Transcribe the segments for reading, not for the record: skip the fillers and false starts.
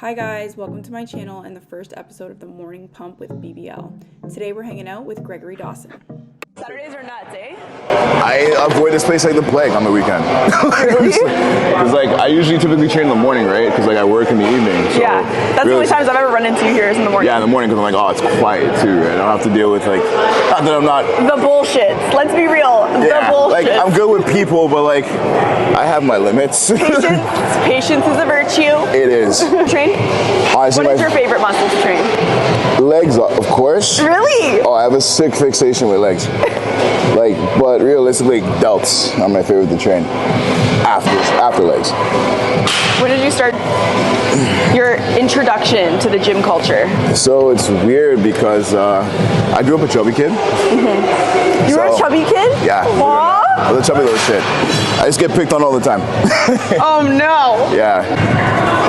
Hi guys, welcome to my channel and the first episode of the Morning Pump with BBL. Today we're hanging out with Gregory Dawson. Saturdays are nuts, eh? I avoid this place like the plague on the weekend. Really? Because I usually typically train in the morning, right? Because I work in the evening. So yeah, that's the only times I've ever run into you here is in the morning. Yeah, in the morning because I'm like, oh, it's quiet too, right? I don't have to deal with not that I'm not... The bullshit. Let's be real. Yeah, the bullshit. I'm good with people, but I have my limits. Patience is a virtue. It is. Train? Honestly, what is your favorite muscle to train? Legs, of course. Really? Oh, I have a sick fixation with legs. But realistically, delts are my favorite to train after legs. When did you start your introduction to the gym culture? So it's weird because I grew up a chubby kid. Mm-hmm. You were a chubby kid? Yeah. Aww. I was a chubby little shit. I just get picked on all the time. Oh no. Yeah.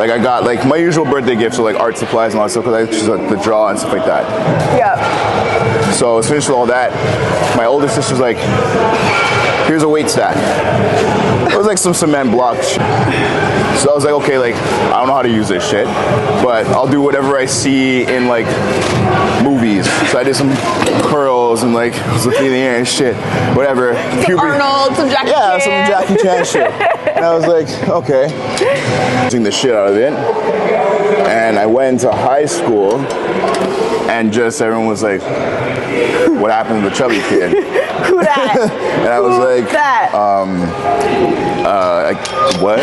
I got my usual birthday gifts, so art supplies and all that stuff, because I choose the draw and stuff like that. Yeah. So I was finished with all that. My older sister's like, here's a weight stack. It was some cement blocks. So I was like, okay, I don't know how to use this shit, but I'll do whatever I see in movies. So I did some curls and was looking in the air and shit, whatever. Some Arnold, some Jackie Chan. Yeah, some Jackie Chan shit. And I was like, okay. Using the shit out of it. And I went into high school and just everyone was like, what happened to the chubby kid? Who that? And I was like, that? What?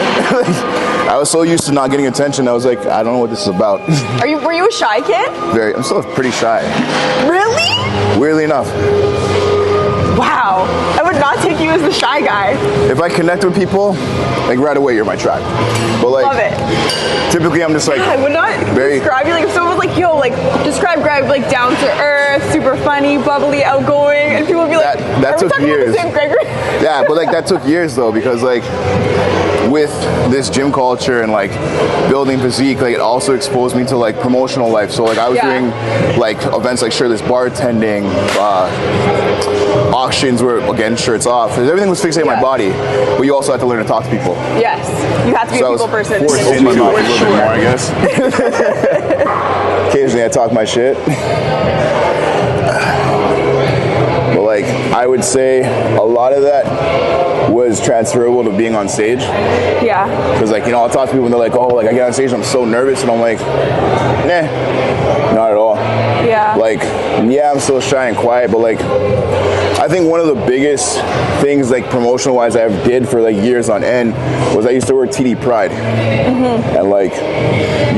I was so used to not getting attention. I was like, I don't know what this is about. Were you a shy kid? I'm still pretty shy. Really? Weirdly enough. Wow. I would not take you as the shy guy. If I connect with people, right away you're my tribe. But love it. Typically I'm just I would not describe you if someone was like, yo, describe Greg down to earth, super funny, bubbly, outgoing, and people would be like, that took years. Gregory? Yeah, but that took years though, because with this gym culture and building physique, it also exposed me to promotional life. So I was doing events like shirtless bartending, auctions where again shirts off. Everything was fixating my body, but you also have to learn to talk to people. Yes, you have to be a people person. Forced to open my mouth a little bit more, I guess. Occasionally I talk my shit. But I would say a lot of that was transferable to being on stage. Yeah. Because I'll talk to people and they're like, oh, I get on stage and I'm so nervous, and I'm like, nah, not at all. Yeah. Yeah, I'm still shy and quiet, but I think one of the biggest things promotional wise I did for years on end was I used to work TD Pride. Mm-hmm. And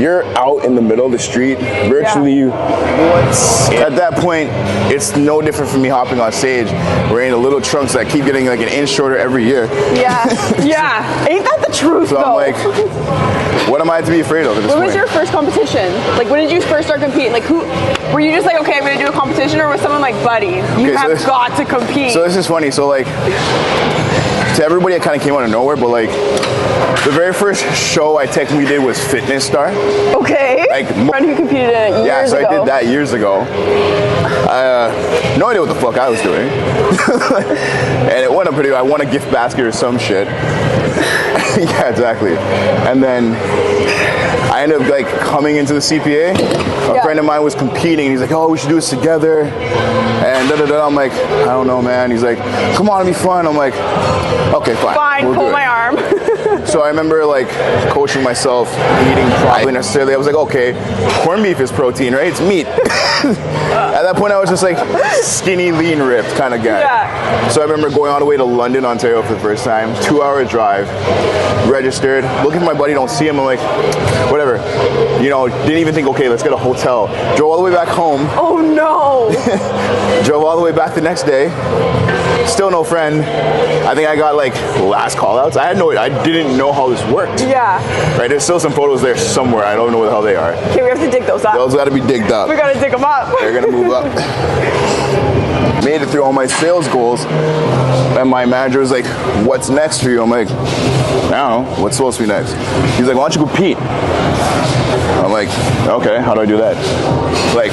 you're out in the middle of the street, virtually at that point it's no different from me hopping on stage wearing the little trunks that keep getting an inch shorter every year. Yeah. Yeah. Ain't that the truth so though? I'm what am I to be afraid of at this point? When was your first competition? When did you first start competing? Who were you just okay, I'm gonna do a competition, or was someone buddy, you have got to compete? So this is funny. So to everybody, it kind of came out of nowhere, but the very first show I technically did was Fitness Star. Okay. Friend who competed in it years ago. Yeah, so I did that years ago. No idea what the fuck I was doing. And it went up pretty good. I won a gift basket or some shit. Yeah, exactly. And then I ended up coming into the CPA. A friend of mine was competing, and he's like, oh, we should do this together. And I'm like, I don't know, man. He's like, come on, it'll be fun. I'm like, okay, fine. Fine, pull my arm. So I remember coaching myself, eating properly necessarily. I was like, okay, corned beef is protein, right? It's meat. At that point I was just skinny, lean, ripped kind of guy. Yeah. So I remember going all the way to London, Ontario for the first time, 2-hour drive, registered, looking at my buddy, don't see him, I'm like, whatever. Didn't even think, okay, let's get a hotel. Drove all the way back home. Oh no. Drove all the way back the next day. Still no friend. I think I got last call outs. I didn't know how this worked. Yeah. Right, there's still some photos there somewhere. I don't know what the hell they are. Okay, we have to dig those up. Those gotta be digged up. We gotta dig them up. They're gonna move up. Made it through all my sales goals, and my manager was like, what's next for you? I'm like, I don't know, what's supposed to be next? He's like, why don't you compete? I'm like, okay, how do I do that?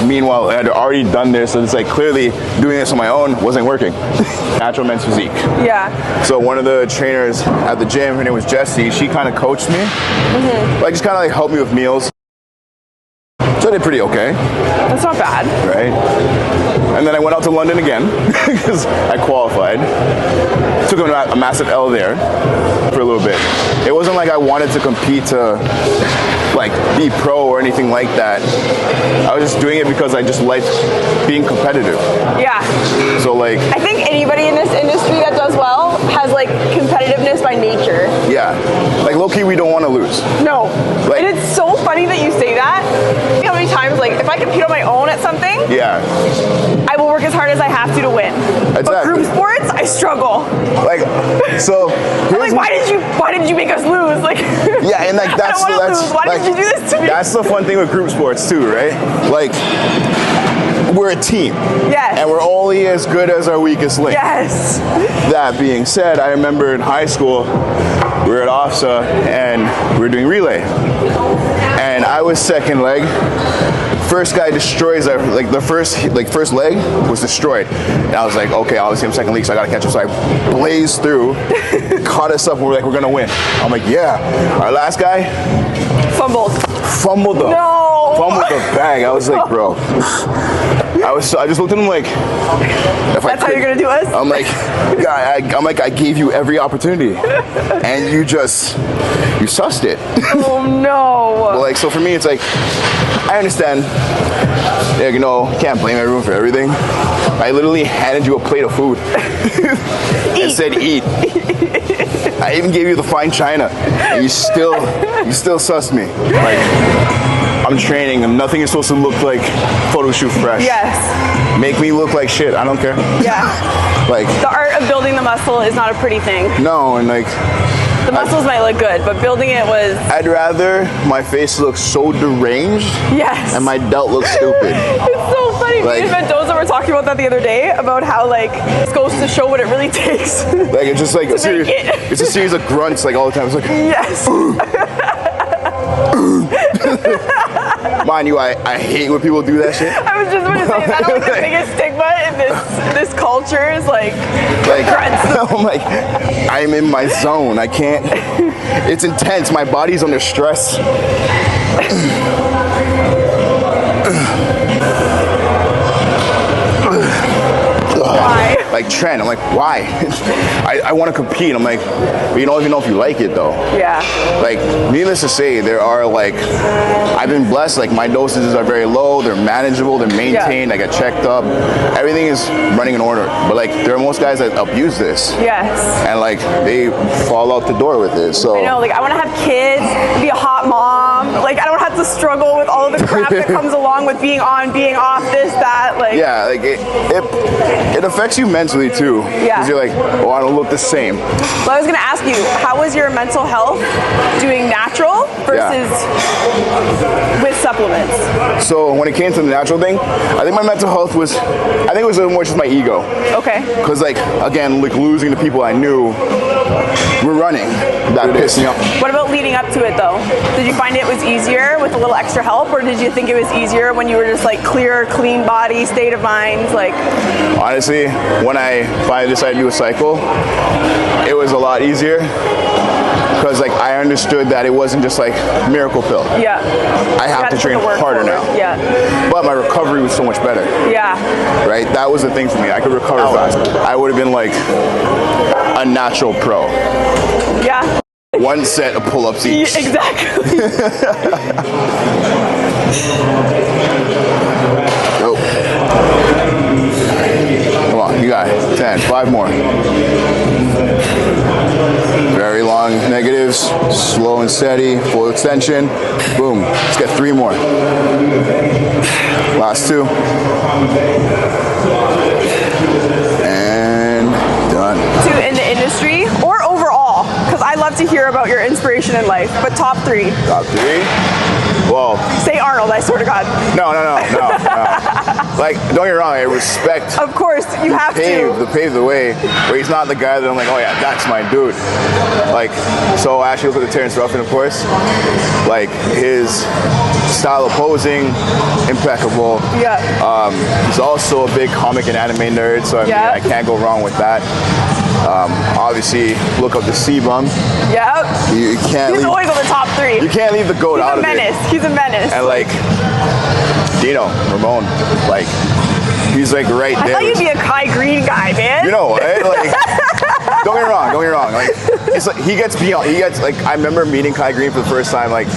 Meanwhile, I had already done this, so it's clearly doing this on my own wasn't working. Natural men's physique. Yeah. So one of the trainers at the gym, her name was Jessie, she kind of coached me. Mm-hmm. Just kind of helped me with meals. So I did pretty okay. That's not bad. Right? And then I went out to London again because I qualified. Took a massive L there for a little bit. It wasn't like I wanted to compete to like be pro or anything like that. I was just doing it because I just liked being competitive. Yeah. So like, I think anybody in this industry that does well has like competitiveness by nature. yeah, like low key we don't want to lose. No. Like, and it's so funny that you say that. You know how many times, like, if I compete on my own at something, yeah, I will work as hard as I have to win. But Exactly. group sports, I struggle. like, so I'm like, why did you make us lose? Like, yeah, and like I don't wanna that's lose. Why like, did you do this to me? That's the fun thing with group sports too, right? Like, we're a team. Yes. And we're only as good as our weakest link. Yes. That being said, I remember in high school, we were at OFSA and we were doing relay. And I was second leg. First guy destroys our, like the first leg was destroyed. And I was like, okay, obviously I'm second leg, so I gotta catch up. So I blazed through, caught us up, and we're like, we're gonna win. I'm like, yeah. Our last guy Fumbled fumbled the bag. I was like, bro. I just looked at him like, That's how you're gonna do us? I'm like, I gave you every opportunity, and you sussed it. Oh no. Like, so for me, it's like, I understand. Yeah, you know, can't blame everyone for everything. I literally handed you a plate of food and said, eat. I even gave you the fine china, and you still sussed me. Like, I'm training, and nothing is supposed to look like photo shoot fresh. Yes. Make me look like shit. I don't care. Yeah. Like, The art of building the muscle is not a pretty thing. no, and like, The muscles might look good, but building it was, I'd rather my face look so deranged yes. and my delt look stupid. It's so funny. Like- Me and Mendoza were talking about that the other day, about how like it goes to show what it really takes. Like, it's just like a series, make it. it's a series of grunts like all the time. It's like, Yes. mind you, I hate when people do that shit. I was just going to say that like the biggest stigma in this culture is like grunts. I'm like, I'm in my zone. I can't. It's intense. My body's under stress. Why? Like Trent, I'm like, why? I want to compete. I'm like, but you don't even know if you like it though. Yeah. Like, needless to say, there are like, I've been blessed. Like, my dosages are very low. They're manageable. They're maintained. I get checked up. Everything is running in order. But like, there are most guys that abuse this. Yes. And like, they fall out the door with it. So I know, like I want to have kids, be a hot mom. Like I don't have to struggle with all of the crap that comes along with being on, being off, this, that. Like yeah, like it affects you mentally too. Yeah. Because you're like, oh, I don't look the same. Well, I was gonna ask you, how was your mental health doing natural versus with supplements? So when it came to the natural thing, I think my mental health was, I think it was a little more just my ego. Okay. Because like, again, like losing the people I knew were running. That pissed me off. What about leading up to it though? Did you find it was easier with a little extra help, or did you think it was easier when you were just like clear, clean body, state of mind? Like Honestly, when I finally decided to do a cycle, it was a lot easier. Because like I understood that it wasn't just like miracle pill. yeah. I have to train harder now. Yeah. But my recovery was so much better. Yeah. Right? That was the thing for me. I could recover faster. I would have been like a natural pro. Yeah. One set of pull-ups each. Exactly. Go. Come on, you got it. 10, 5 more. Very long negatives, slow and steady, full extension. Boom. Let's get 3 more. Last 2. And done. In the industry or overall, because I love to hear about your inspiration in life, but top 3. Top 3. Well, Say Arnold, I swear to God. no. Like, don't get me wrong, I respect Of course, you have to. pave the way, where he's not the guy that I'm like, oh yeah, that's my dude. Like, so I actually look at the Terrence Ruffin, of course, like his style of posing, impeccable. Yeah. He's also a big comic and anime nerd, so I mean, I can't go wrong with that. Obviously, look up the C-Bum. Yep. You can't He's leave, always on the top 3. you can't leave the GOAT out of it. He's a menace. And like, Dino, Ramon, like, he's like right there. I thought you'd be a Kai Green guy, man. You know, right? Like, don't get me wrong. Like, it's like he gets like, I remember meeting Kai Green for the first time, like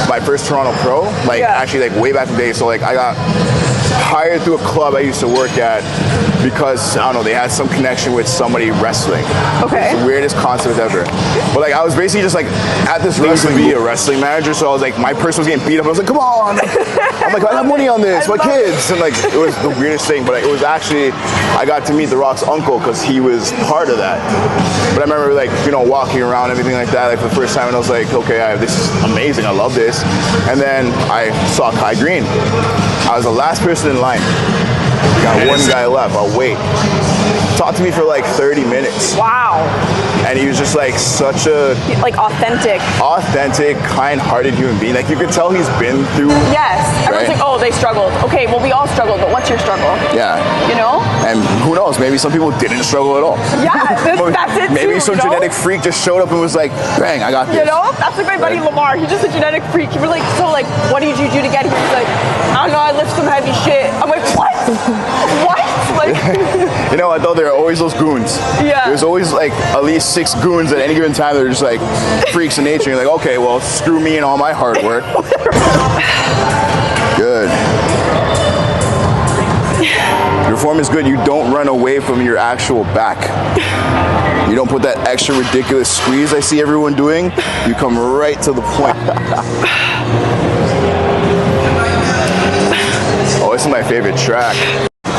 my first Toronto pro, like actually like way back in the day. So like I got hired through a club I used to work at because I don't know, they had some connection with somebody wrestling. Okay. It's the weirdest concept ever. But like I was basically just like at this wrestling to be a wrestling manager, so I was like, my person was getting beat up. I was like, come on. I'm like, I have money on this, my kids. And like it was the weirdest thing, but it was actually, I got to meet The Rock's uncle because he was part of that. But I remember like, you know, walking around, everything like that, like for the first time, and I was like, okay, this is amazing, I love this. And then I saw Kai Green. I was the last person in line. Got one guy left, I'll wait. Talked to me for like 30 minutes. Wow. And he was just like such a... Like authentic, kind-hearted human being. Like you could tell he's been through... Yes. Everyone's like, oh, they struggled. Okay, well, we all struggled, but what's your struggle? Yeah. You know? And who knows, maybe some people didn't struggle at all. Yeah, that's it Maybe too, some genetic freak just showed up and was like, bang, I got this. You know? That's like my buddy Lamar. He's just a genetic freak. We're like, so like, what did you do to get here? He's like, I don't know, I lift some heavy shit. I'm like, what? What? Like... You know what though, there are always those goons. Yeah. There's always like at least 6 goons at any given time that are just like freaks in nature. You're like, okay, well, screw me and all my hard work. Good. Your form is good. You don't run away from your actual back. You don't put that extra ridiculous squeeze I see everyone doing. You come right to the point. Oh, this is my favorite track.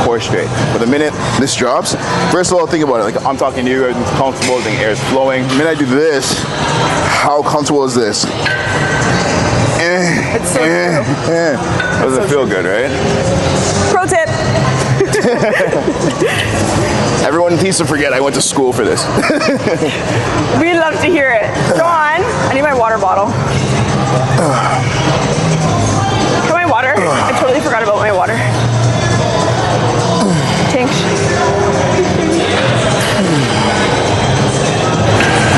Core straight. But the minute this drops, first of all, think about it. Like I'm talking to you, I'm comfortable, the air is flowing. The minute I do this, how comfortable is this? It's so true. Doesn't feel good, right? Pro tip. Everyone needs to forget I went to school for this. We'd love to hear it. Go on. I need my water bottle. Got my water. I totally forgot about my water. Thanks.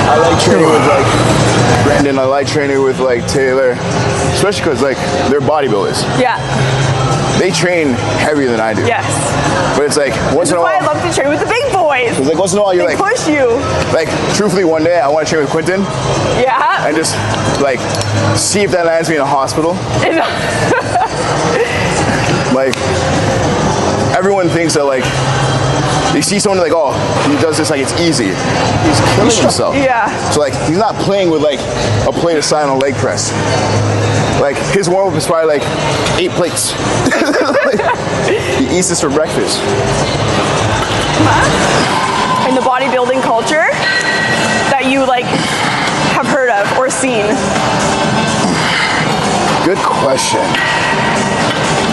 I like training with like Brandon, I like training with like Taylor, especially because like they're bodybuilders. Yeah. They train heavier than I do. Yes. But it's like once in a while. That's why I love to train with the big boys. It's like once in a while you're They like push you. Like truthfully, one day I want to train with Quentin Yeah. and just like see if that lands me in a hospital. Like everyone thinks that like they see someone like, oh, he does this like it's easy. He's killing himself. Yeah. So like he's not playing with like a plate of side on a leg press. Like his warm-up is probably like 8 plates. Like, he eats this for breakfast. In the bodybuilding culture that you like have heard of or seen? Good question.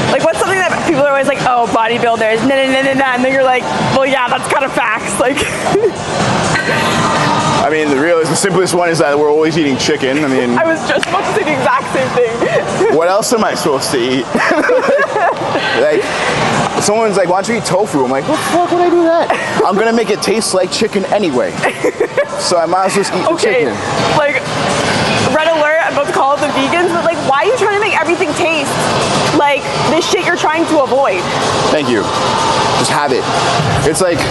Like what's something that people are always like, oh, bodybuilders, nah, and then you're like, well, yeah, that's kind of facts. Like, I mean, the simplest one is that we're always eating chicken. I mean, I was just about to say the exact same thing. What else am I supposed to eat? Like, someone's like, why don't you eat tofu? I'm like, what the fuck would I do that? I'm gonna make it taste like chicken anyway. So I might as well just eat the chicken. Like, red alert, I'm about to call it the vegans, but like, why are you trying to make everything taste like this shit you're trying to avoid? Thank you. Just have it. It's like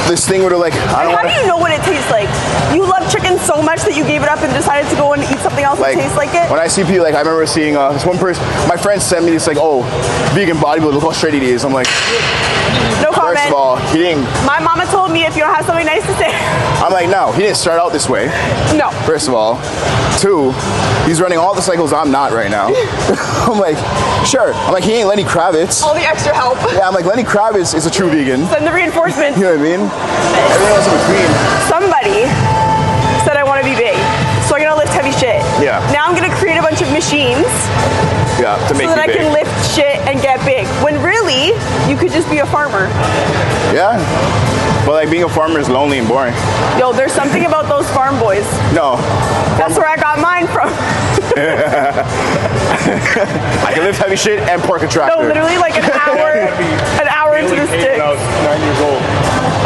this thing where they're like, I don't How do you know what it tastes like? You love chicken so much that you gave it up and decided to go and eat something else that tastes like it? When I see people, like I remember seeing this one person, my friend sent me this like, oh, vegan bodybuilder, look how straight he is. I'm like, no comment. First of all, he didn't. My mama told me if you don't have something nice to say. I'm like, no, he didn't start out this way. No. First of all. 2, he's running all the cycles I'm not right now. I'm like, sure. I'm like, he ain't Lenny Kravitz. All the extra help. Yeah, I'm like, Lenny Kravitz is a true vegan. Send the reinforcements. You know what I mean? Everyone else in between. Somebody said I want to be big, so I'm gonna lift heavy shit. Yeah. Now I'm gonna create a bunch of machines. Yeah, to make so that I you big. can lift shit and get big. When really, you could just be a farmer. Yeah. But like being a farmer is lonely and boring. Yo, there's something about those farm boys. No. That's where I got mine from. I can lift heavy shit and park a tractor. No, literally like an hour into the stick. When I was 9 years old.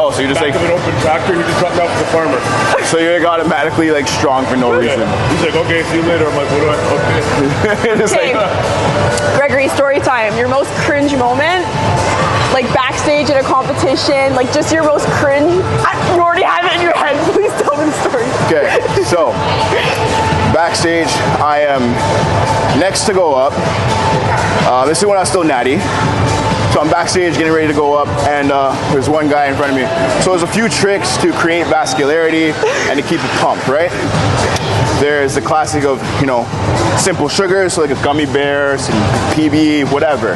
Oh, so you just Back like, of an open tractor, he just dropped me off to the farmer. so you're automatically like strong for no reason. He's like, okay, see you later. I'm like, what do I, okay. Just Okay, like, Gregory, story time. Your most cringe moment, like backstage at a competition, like just your most cringe. You already have it in your head. Please tell me the story. okay, so backstage, I am next to go up. This is when I was still natty. So I'm backstage getting ready to go up, and there's one guy in front of me. So there's a few tricks to create vascularity and to keep it pumped, right? There's the classic of, simple sugars, so like a gummy bear, some PB, whatever.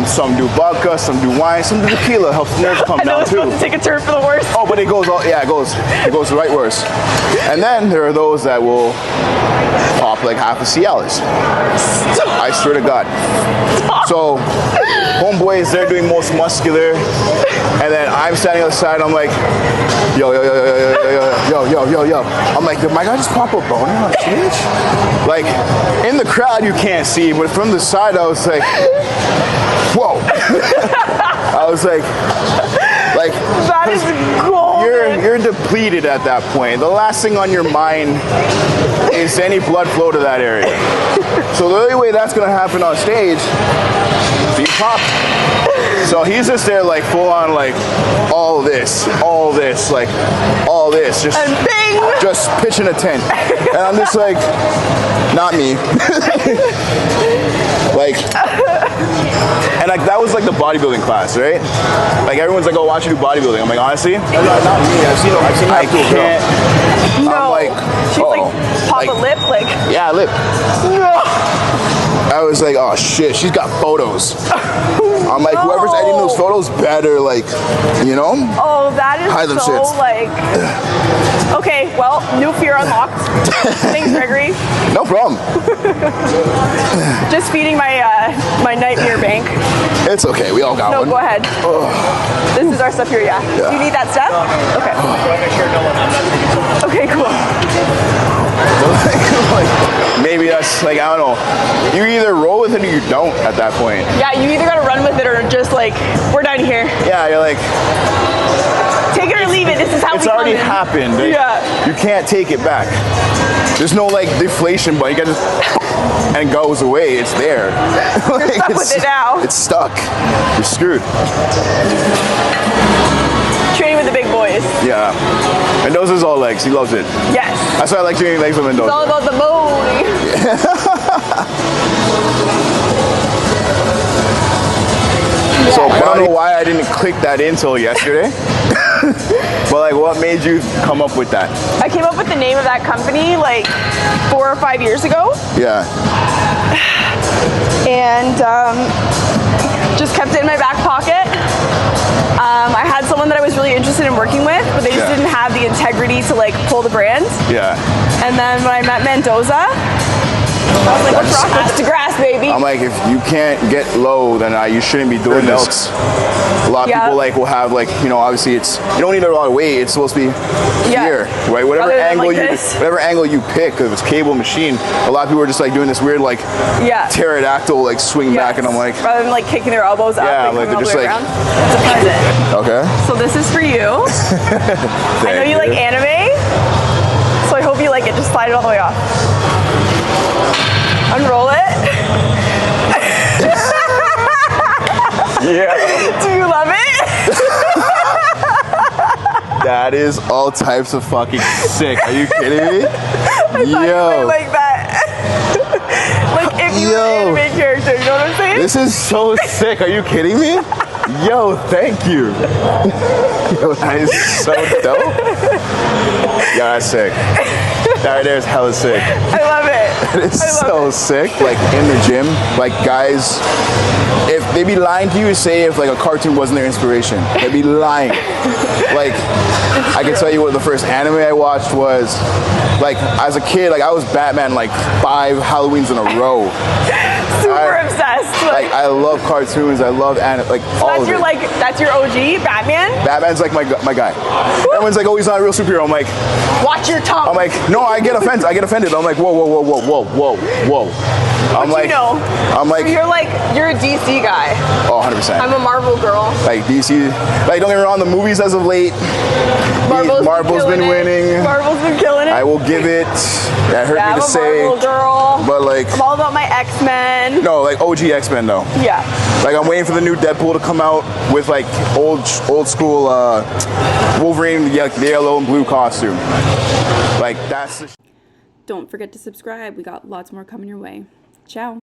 Some do vodka, some do wine, some do tequila, helps the nerves pump I know down it's too. supposed to take a turn for the worst. Oh, but it goes the right worse. And then there are those that will pop like half a Cialis. I swear to God. So, homeboy is there doing most muscular, and then I'm standing on the side. I'm like, yo. I'm like, did my guy just pop a boner on stage? Like, in the crowd you can't see, but from the side I was like, whoa. I was like. That is gold. You're depleted at that point. The last thing on your mind is any blood flow to that area. So the only way that's gonna happen on stage is you pop. So he's just there like full on like all this, just And bing! just pitching a tent. And I'm just like, not me. And like that was like the bodybuilding class, right? Like everyone's like, oh, why don't you do bodybuilding? I'm like, honestly, not me. I've seen I can't. No. I'm like, She's like, pop like, a lip, like. yeah, lip. No. I was like, oh shit, she's got photos. I'm like, whoever's editing those photos better, like, Oh, that is hide them so shits. like. Okay, well, new fear unlocked. Thanks, Gregory. No problem. Just feeding my my nightmare bank. It's okay, we all got No, one. go ahead. This is our stuff here, yeah. Yeah. Do you need that stuff? Okay. Okay, cool. Like, maybe that's like, I don't know. You either roll with it or you don't at that point. Yeah, you either gotta run with it or just like, we're down here. Yeah, you're like, Take it or leave it. This is how it's we come already in. happened. Yeah. You can't take it back. There's no like deflation button. You can just and it goes away. It's there. Like, Stuck with it now. It's stuck. You're screwed. Training with the big boys. Yeah. Mendoza's all legs. He loves it. Yes. That's why I like doing legs with It's all Mendoza. about the bone. So I don't know why I didn't click that in till yesterday. But like, what made you come up with that? I came up with the name of that company like 4 or 5 years ago, Yeah. and just kept it in my back pocket. I had someone that I was really interested in working with, but they just Yeah. didn't have the integrity to like pull the brand. Yeah. And then when I met Mendoza, I was like, let's rock this to grass, baby. I'm like, if you can't get low, then you shouldn't be doing this. A lot of Yeah. people like will have like, obviously it's, you don't need a lot of weight. It's supposed to be Yeah. here, right? Whatever Other than angle like you, this. whatever angle you pick, if it's cable machine, a lot of people are just like doing this weird like Yeah. pterodactyl like swing back, and I'm like, rather than like kicking their elbows up, Yeah, like, like, coming all they're the way just around. It's a present. okay. So this is for you. I know you like anime, so I hope you like it. Just slide it all the way off. Unroll it. Yeah. Do you love it? That is all types of fucking sick. Are you kidding me? I thought you might like that. Like if you were an anime character, you know what I'm saying? This is so sick. Are you kidding me? Yo, thank you. Yo, that is so dope. Yeah, that's sick. That right there is hella sick. I love it. It is I love so sick. Like in the gym, like guys, if they be lying to you, say if like a cartoon wasn't their inspiration, they'd be lying. Like I can tell you what the first anime I watched was. Like as a kid, like I was Batman like 5 Halloweens in a row. Super obsessed. Like I love cartoons. I love like all of it. That's your OG Batman. Batman's like my guy. Everyone's like, oh, he's not a real superhero. I'm like, watch your tongue. I'm like, no, I get offended. I'm like, whoa. I'm like, I'm like, you're a DC guy. Oh, 100%. I'm a Marvel girl. Like DC, like don't get me wrong, the movies as of late, Marvel's been winning. Marvel's been killing it. I will give it. That hurt me to say. I'm a Marvel girl. But like, I'm all about my X-Men. No, like OG X-Men though. Yeah. Like I'm waiting for the new Deadpool to come out with like old school Wolverine, the yellow and blue costume. Like that's the Don't forget to subscribe. We got lots more coming your way. Ciao.